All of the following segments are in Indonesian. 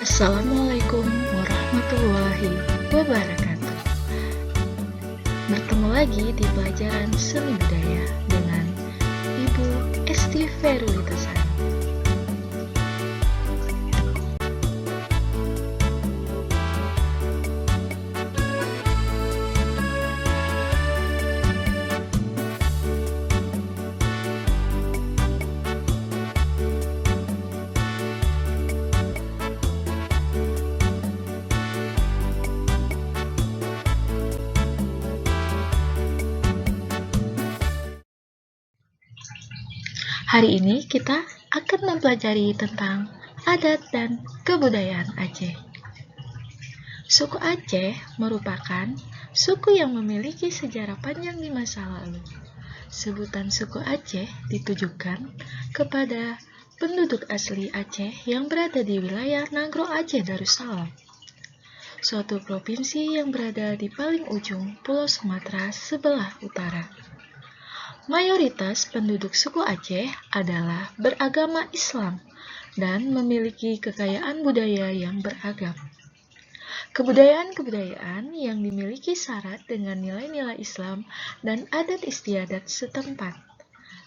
Assalamualaikum warahmatullahi wabarakatuh. Bertemu lagi di pelajaran seni budaya dengan Ibu Esti Ferulitasan. Hari ini kita akan mempelajari tentang adat dan kebudayaan Aceh. Suku Aceh merupakan suku yang memiliki sejarah panjang di masa lalu. Sebutan suku Aceh ditujukan kepada penduduk asli Aceh yang berada di wilayah Nagro Aceh Darussalam, suatu provinsi yang berada di paling ujung Pulau Sumatera sebelah utara. Mayoritas penduduk suku Aceh adalah beragama Islam dan memiliki kekayaan budaya yang beragam. Kebudayaan-kebudayaan yang dimiliki syarat dengan nilai-nilai Islam dan adat istiadat setempat.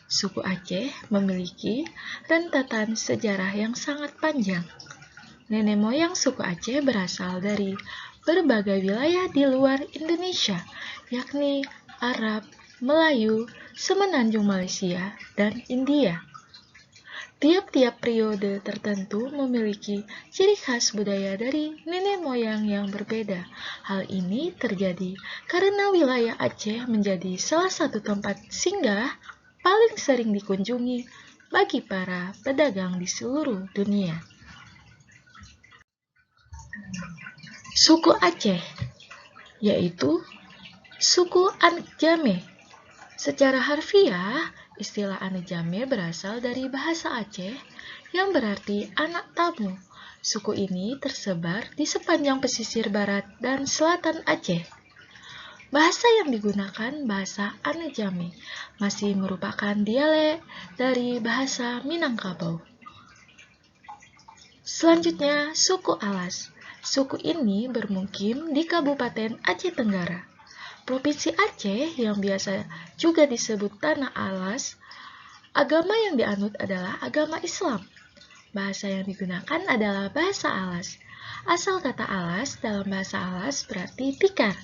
Suku Aceh memiliki rentetan sejarah yang sangat panjang. Nenek moyang suku Aceh berasal dari berbagai wilayah di luar Indonesia, yakni Arab, Melayu, Semenanjung Malaysia, dan India. Tiap-tiap periode tertentu memiliki ciri khas budaya dari nenek moyang yang berbeda. Hal ini terjadi karena wilayah Aceh menjadi salah satu tempat singgah paling sering dikunjungi bagi para pedagang di seluruh dunia. Suku Aceh, yaitu suku Anak Jammeh. Secara harfiah, istilah Anak Jammeh berasal dari bahasa Aceh yang berarti anak tamu. Suku ini tersebar di sepanjang pesisir barat dan selatan Aceh. Bahasa yang digunakan bahasa Anak Jammeh masih merupakan dialek dari bahasa Minangkabau. Selanjutnya, suku Alas. Suku ini bermukim di Kabupaten Aceh Tenggara, Provinsi Aceh yang biasa juga disebut Tanah Alas. Agama yang dianut adalah agama Islam. Bahasa yang digunakan adalah bahasa Alas. Asal kata Alas dalam bahasa Alas berarti tikar.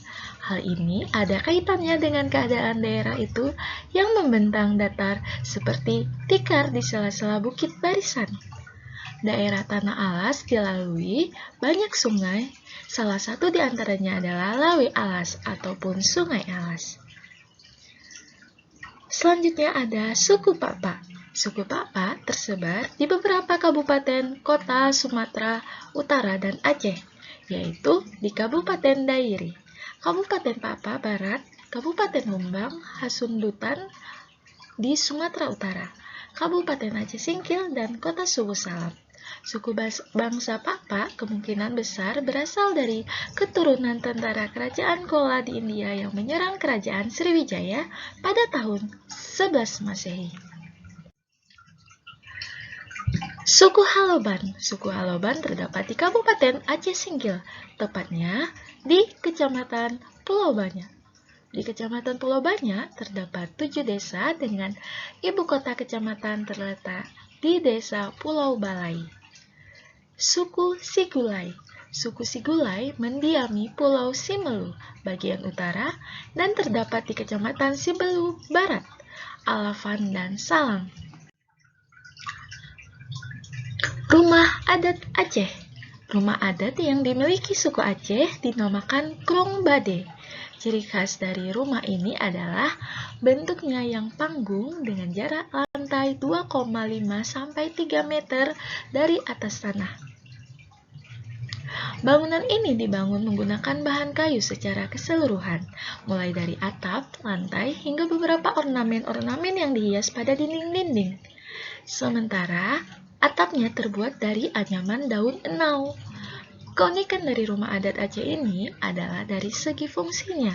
Hal ini ada kaitannya dengan keadaan daerah itu yang membentang datar seperti tikar di sela-sela bukit barisan. Daerah Tanah Alas dilalui banyak sungai, salah satu di antaranya adalah Lawe Alas ataupun Sungai Alas. Selanjutnya ada suku Papa. Suku Papa tersebar di beberapa kabupaten kota Sumatera Utara dan Aceh, yaitu di Kabupaten Dairi, Kabupaten Papa Barat, Kabupaten Humbang, Hasundutan di Sumatera Utara, Kabupaten Aceh Singkil, dan Kota Suku Salam. Suku bangsa Papa kemungkinan besar berasal dari keturunan tentara kerajaan Chola di India yang menyerang kerajaan Sriwijaya pada tahun 11 Masehi. Suku Haloban. Suku Haloban terdapat di Kabupaten Aceh Singkil, tepatnya di Kecamatan Pulau Banyak. Di Kecamatan Pulau Banyak terdapat 7 desa dengan ibu kota kecamatan terletak di Desa Pulau Balai. Suku Sigulai. Suku Sigulai mendiami Pulau Simelu bagian utara dan terdapat di Kecamatan Sibelu Barat, Alafan, dan Salang. Rumah adat Aceh. Rumah adat yang dimiliki suku Aceh dinamakan Krung Bade. Ciri khas dari rumah ini adalah bentuknya yang panggung dengan jarak lantai 2,5-3 meter dari atas tanah. Bangunan ini dibangun menggunakan bahan kayu secara keseluruhan, mulai dari atap, lantai, hingga beberapa ornamen-ornamen yang dihias pada dinding-dinding. Sementara, atapnya terbuat dari anyaman daun enau. Keunikan dari rumah adat Aceh ini adalah dari segi fungsinya.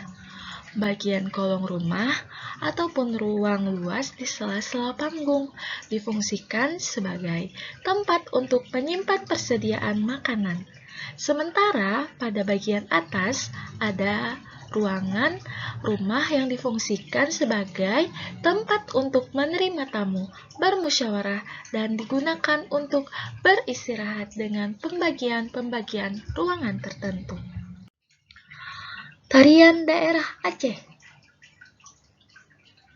bagian kolong rumah, ataupun ruang luas di sela-sela panggung difungsikan sebagai tempat untuk menyimpan persediaan makanan. Sementara pada bagian atas ada ruangan rumah yang difungsikan sebagai tempat untuk menerima tamu, bermusyawarah, dan digunakan untuk beristirahat dengan pembagian-pembagian ruangan tertentu. Tarian daerah Aceh.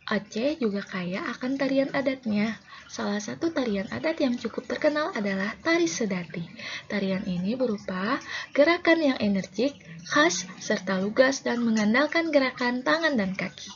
Aceh juga kaya akan tarian adatnya. Salah satu tarian adat yang cukup terkenal adalah tari sedati. Tarian ini berupa gerakan yang energik, khas, serta lugas dan mengandalkan gerakan tangan dan kaki.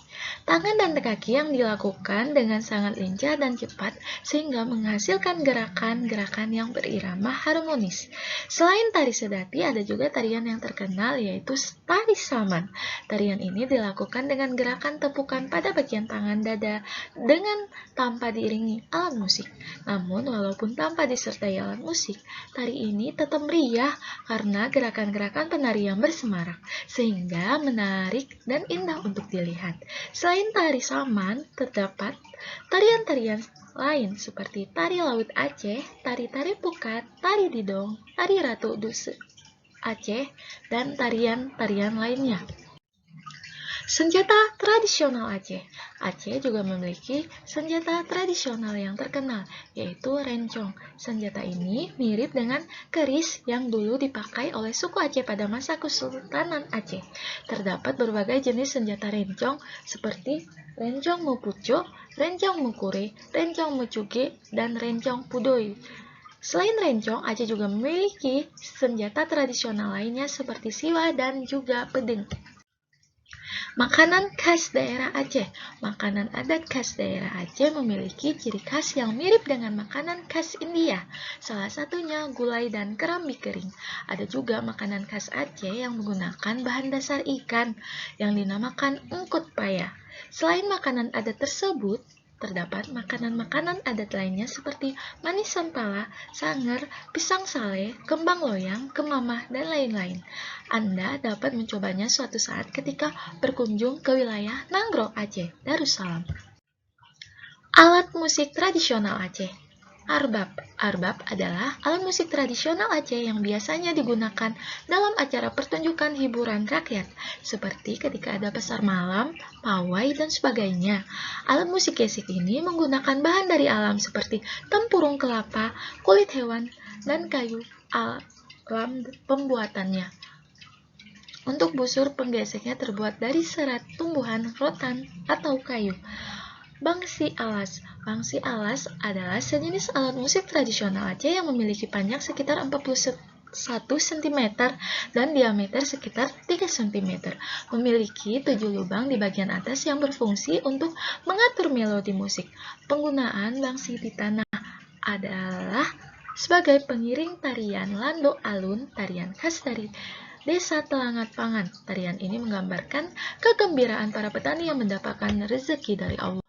Tangan dan kaki yang dilakukan dengan sangat lincah dan cepat sehingga menghasilkan gerakan-gerakan yang berirama harmonis. Selain tari sedati, ada juga tarian yang terkenal yaitu tari saman. Tarian ini dilakukan dengan gerakan tepukan pada bagian tangan dada dengan tanpa diiringi alat musik. Namun, walaupun tanpa disertai alat musik, tari ini tetap meriah karena gerakan-gerakan penari yang bersemarak, sehingga menarik dan indah untuk dilihat. Selain tari saman, terdapat tarian-tarian lain seperti tari laut Aceh, tari-tari pukat, tari didong, tari ratu Duse Aceh, dan tarian-tarian lainnya. Senjata tradisional Aceh. Aceh juga memiliki senjata tradisional yang terkenal, yaitu rencong. Senjata ini mirip dengan keris yang dulu dipakai oleh suku Aceh pada masa Kesultanan Aceh. Terdapat berbagai jenis senjata rencong seperti rencong mupuco, rencong mukure, rencong mucuge, dan rencong pudoi. Selain rencong, Aceh juga memiliki senjata tradisional lainnya seperti siwa dan juga pedeng. Makanan khas daerah Aceh. Makanan adat khas daerah Aceh memiliki ciri khas yang mirip dengan makanan khas India. Salah satunya gulai dan kerambi kering. Ada juga makanan khas Aceh yang menggunakan bahan dasar ikan yang dinamakan engkut paya. Selain makanan adat tersebut, terdapat makanan-makanan adat lainnya seperti manis sampala, sanger, pisang sale, kembang loyang, kemamah, dan lain-lain. Anda dapat mencobanya suatu saat ketika berkunjung ke wilayah Nanggro Aceh, Darussalam. Alat musik tradisional Aceh. Arbab. Arbab adalah alat musik tradisional Aceh yang biasanya digunakan dalam acara pertunjukan hiburan rakyat, seperti ketika ada pasar malam, pawai, dan sebagainya. Alat musik gesek ini menggunakan bahan dari alam seperti tempurung kelapa, kulit hewan, dan kayu alam pembuatannya. Untuk busur penggeseknya terbuat dari serat tumbuhan, rotan, atau kayu. Bangsi alas. Bangsi alas adalah sejenis alat musik tradisional Aceh yang memiliki panjang sekitar 41 cm dan diameter sekitar 3 cm. Memiliki 7 lubang di bagian atas yang berfungsi untuk mengatur melodi musik. Penggunaan bangsi di tanah adalah sebagai pengiring tarian Lando Alun, tarian khas dari Desa Telangat Pangan. Tarian ini menggambarkan kegembiraan para petani yang mendapatkan rezeki dari Allah.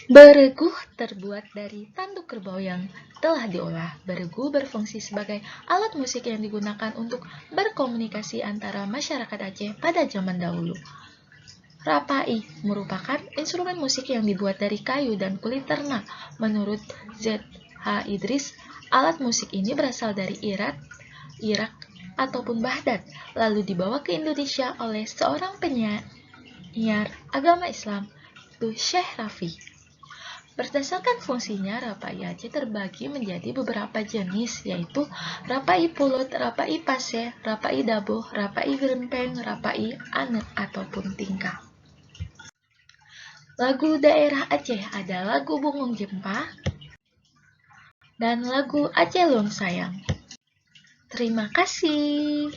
Beregu terbuat dari tanduk kerbau yang telah diolah. Beregu berfungsi sebagai alat musik yang digunakan untuk berkomunikasi antara masyarakat Aceh pada zaman dahulu. Rapai merupakan instrumen musik yang dibuat dari kayu dan kulit ternak. Menurut Z.H. Idris, alat musik ini berasal dari Irak ataupun Baghdad, lalu dibawa ke Indonesia oleh seorang penyair agama Islam, yaitu Syekh Rafi. Berdasarkan fungsinya, rapai Aceh terbagi menjadi beberapa jenis, yaitu rapai pulut, rapai pase, rapai daboh, rapai rempeng, rapai anet ataupun tingkah. Lagu daerah Aceh ada lagu Bungung Jempa dan lagu Aceh Long Sayang. Terima kasih.